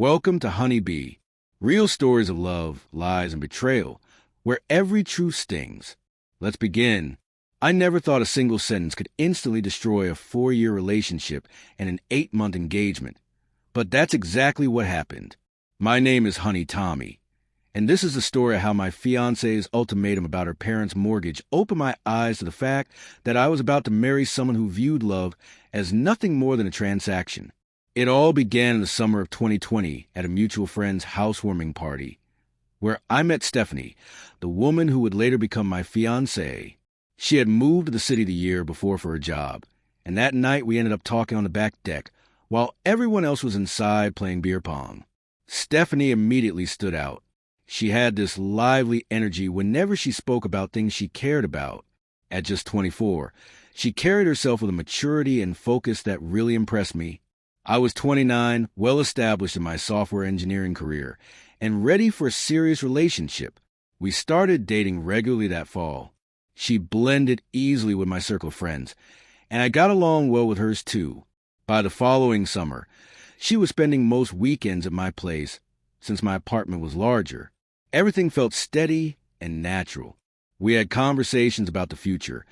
Welcome to Honeybee, real stories of love, lies, and betrayal, where every truth stings. Let's begin. I never thought a single sentence could instantly destroy a 4-year relationship and an 8-month engagement. But that's exactly what happened. My name is Honey Tommy, and this is the story of how my fiancée's ultimatum about her parents' mortgage opened my eyes to the fact that I was about to marry someone who viewed love as nothing more than a transaction. It all began in the summer of 2020 at a mutual friend's housewarming party, where I met Stephanie, the woman who would later become my fiancée. She had moved to the city the year before for a job, and that night we ended up talking on the back deck while everyone else was inside playing beer pong. Stephanie immediately stood out. She had this lively energy whenever she spoke about things she cared about. At just 24, she carried herself with a maturity and focus that really impressed me. I was 29, well-established in my software engineering career, and ready for a serious relationship. We started dating regularly that fall. She blended easily with my circle of friends, and I got along well with hers too. By the following summer, she was spending most weekends at my place, since my apartment was larger. Everything felt steady and natural. We had conversations about the future,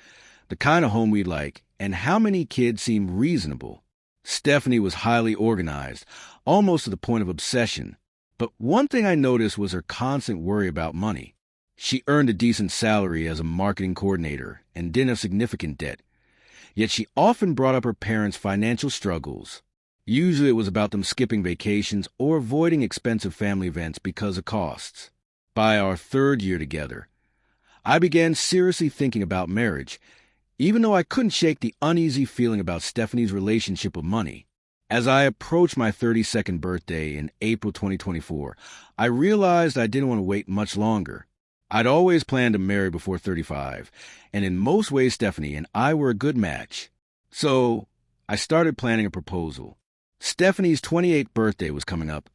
the kind of home we'd like, and how many kids seemed reasonable. Stephanie was highly organized, almost to the point of obsession. But one thing I noticed was her constant worry about money. She earned a decent salary as a marketing coordinator and didn't have significant debt. Yet she often brought up her parents' financial struggles. Usually it was about them skipping vacations or avoiding expensive family events because of costs. By our 3rd year together, I began seriously thinking about marriage, even though I couldn't shake the uneasy feeling about Stephanie's relationship with money. As I approached my 32nd birthday in April 2024, I realized I didn't want to wait much longer. I'd always planned to marry before 35, and in most ways Stephanie and I were a good match. So I started planning a proposal. Stephanie's 28th birthday was coming up,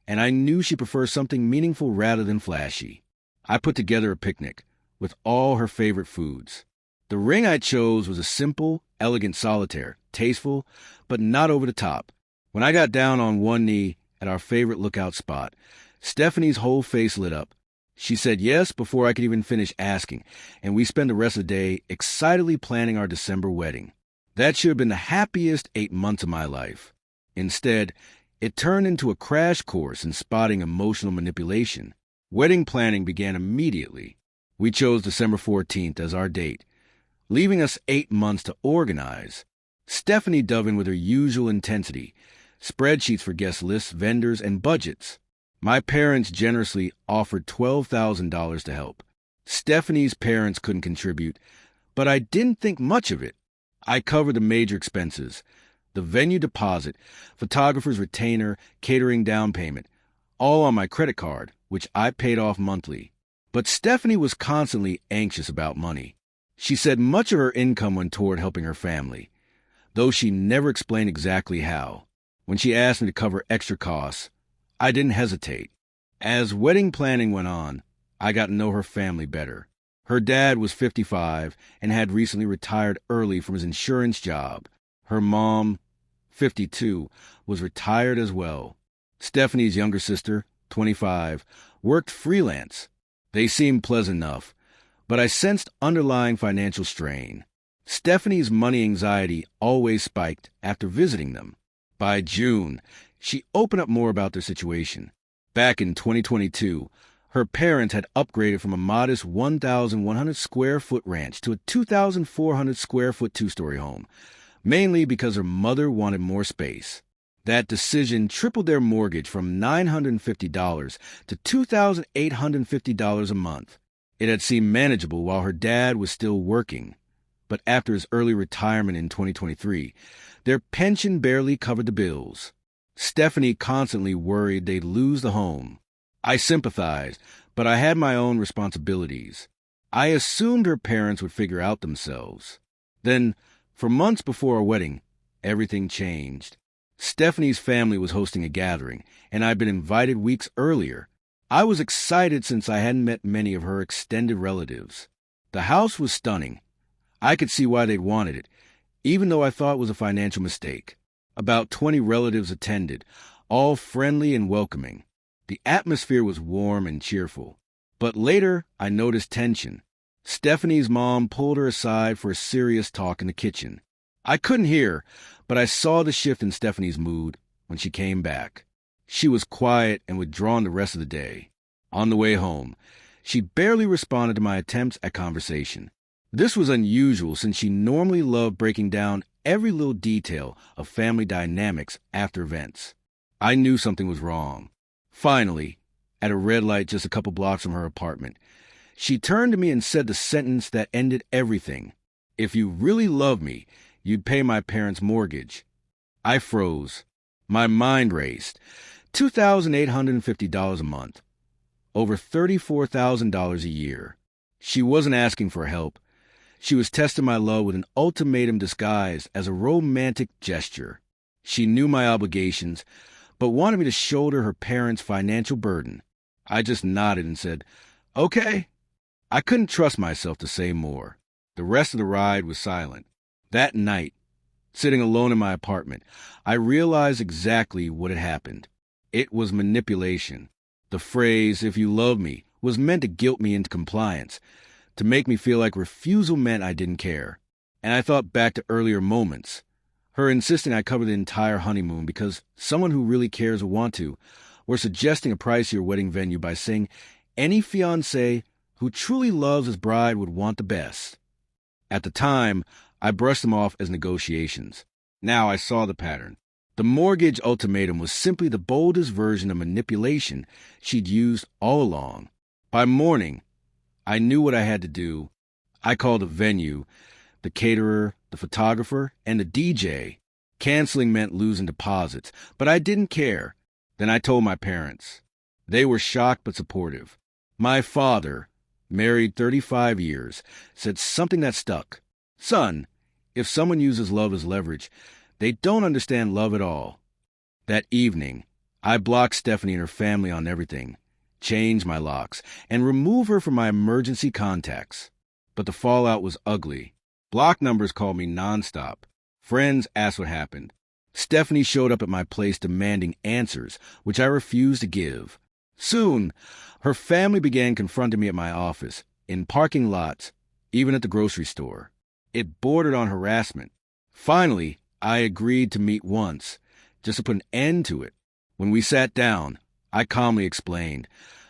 and I knew she preferred something meaningful rather than flashy. I put together a picnic with all her favorite foods. The ring I chose was a simple, elegant solitaire, tasteful, but not over the top. When I got down on one knee at our favorite lookout spot, Stephanie's whole face lit up. She said yes before I could even finish asking, and we spent the rest of the day excitedly planning our December wedding. That should have been the happiest 8 months of my life. Instead, it turned into a crash course in spotting emotional manipulation. Wedding planning began immediately. We chose December 14th as our date, leaving us 8 months to organize. Stephanie dove in with her usual intensity, spreadsheets for guest lists, vendors, and budgets. My parents generously offered $12,000 to help. Stephanie's parents couldn't contribute, but I didn't think much of it. I covered the major expenses, the venue deposit, photographer's retainer, catering down payment, all on my credit card, which I paid off monthly. But Stephanie was constantly anxious about money. She said much of her income went toward helping her family, though she never explained exactly how. When she asked me to cover extra costs, I didn't hesitate. As wedding planning went on, I got to know her family better. Her dad was 55 and had recently retired early from his insurance job. Her mom, 52, was retired as well. Stephanie's younger sister, 25, worked freelance. They seemed pleasant enough, but I sensed underlying financial strain. Stephanie's money anxiety always spiked after visiting them. By June, she opened up more about their situation. Back in 2022, her parents had upgraded from a modest 1,100 square foot ranch to a 2,400 square foot 2-story home, mainly because her mother wanted more space. That decision tripled their mortgage from $950 to $2,850 a month. It had seemed manageable while her dad was still working, but after his early retirement in 2023, their pension barely covered the bills. Stephanie constantly worried they'd lose the home. I sympathized, but I had my own responsibilities. I assumed her parents would figure out themselves. Then, for months before our wedding, everything changed. Stephanie's family was hosting a gathering, and I'd been invited weeks earlier. I was excited since I hadn't met many of her extended relatives. The house was stunning. I could see why they'd wanted it, even though I thought it was a financial mistake. About 20 relatives attended, all friendly and welcoming. The atmosphere was warm and cheerful. But later, I noticed tension. Stephanie's mom pulled her aside for a serious talk in the kitchen. I couldn't hear, but I saw the shift in Stephanie's mood when she came back. She was quiet and withdrawn the rest of the day. On the way home, she barely responded to my attempts at conversation. This was unusual since she normally loved breaking down every little detail of family dynamics after events. I knew something was wrong. Finally, at a red light just a couple blocks from her apartment, she turned to me and said the sentence that ended everything. "If you really love me, you'd pay my parents' mortgage." I froze. My mind raced. $2,850 a month. Over $34,000 a year. She wasn't asking for help. She was testing my love with an ultimatum disguised as a romantic gesture. She knew my obligations, but wanted me to shoulder her parents' financial burden. I just nodded and said, "Okay." I couldn't trust myself to say more. The rest of the ride was silent. That night, sitting alone in my apartment, I realized exactly what had happened. It was manipulation. The phrase, "if you love me," was meant to guilt me into compliance, to make me feel like refusal meant I didn't care. And I thought back to earlier moments. Her insisting I cover the entire honeymoon because someone who really cares would want to, or suggesting a pricier wedding venue by saying any fiancé who truly loves his bride would want the best. At the time, I brushed them off as negotiations. Now I saw the pattern. The mortgage ultimatum was simply the boldest version of manipulation she'd used all along. By morning, I knew what I had to do. I called the venue, the caterer, the photographer, and the DJ. Canceling meant losing deposits, but I didn't care. Then I told my parents. They were shocked but supportive. My father, married 35 years, said something that stuck. "Son, if someone uses love as leverage, they don't understand love at all." That evening, I blocked Stephanie and her family on everything, changed my locks, and removed her from my emergency contacts. But the fallout was ugly. Block numbers called me nonstop. Friends asked what happened. Stephanie showed up at my place demanding answers, which I refused to give. Soon, her family began confronting me at my office, in parking lots, even at the grocery store. It bordered on harassment. Finally, I agreed to meet once, just to put an end to it. When we sat down, I calmly explained.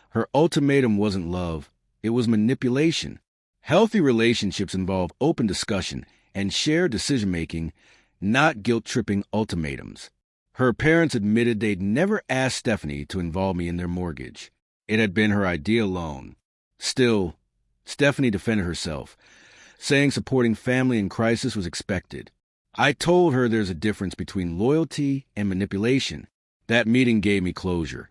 Her ultimatum wasn't love, it was manipulation. Healthy relationships involve open discussion and shared decision-making, not guilt-tripping ultimatums. Her parents admitted they'd never asked Stephanie to involve me in their mortgage. It had been her idea alone. Still, Stephanie defended herself, saying supporting family in crisis was expected. I told her there's a difference between loyalty and manipulation. That meeting gave me closure,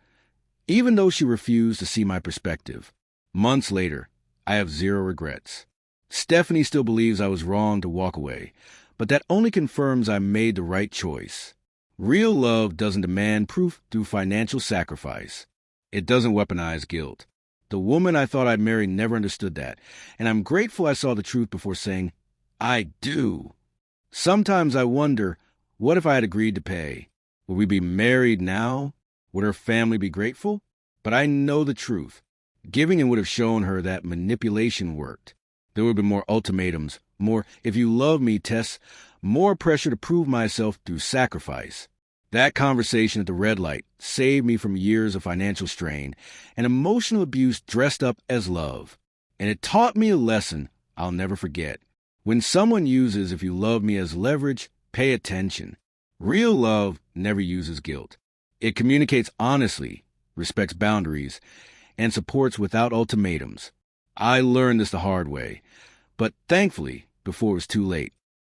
even though she refused to see my perspective. Months later, I have zero regrets. Stephanie still believes I was wrong to walk away, but that only confirms I made the right choice. Real love doesn't demand proof through financial sacrifice. It doesn't weaponize guilt. The woman I thought I'd marry never understood that, and I'm grateful I saw the truth before saying, "I do." Sometimes I wonder, what if I had agreed to pay? Would we be married now? Would her family be grateful? But I know the truth. Giving in would have shown her that manipulation worked. There would have been more ultimatums, more "if you love me" tests, more pressure to prove myself through sacrifice. That conversation at the red light saved me from years of financial strain and emotional abuse dressed up as love. And it taught me a lesson I'll never forget. When someone uses "if you love me" as leverage, pay attention. Real love never uses guilt. It communicates honestly, respects boundaries, and supports without ultimatums. I learned this the hard way, but thankfully before it was too late.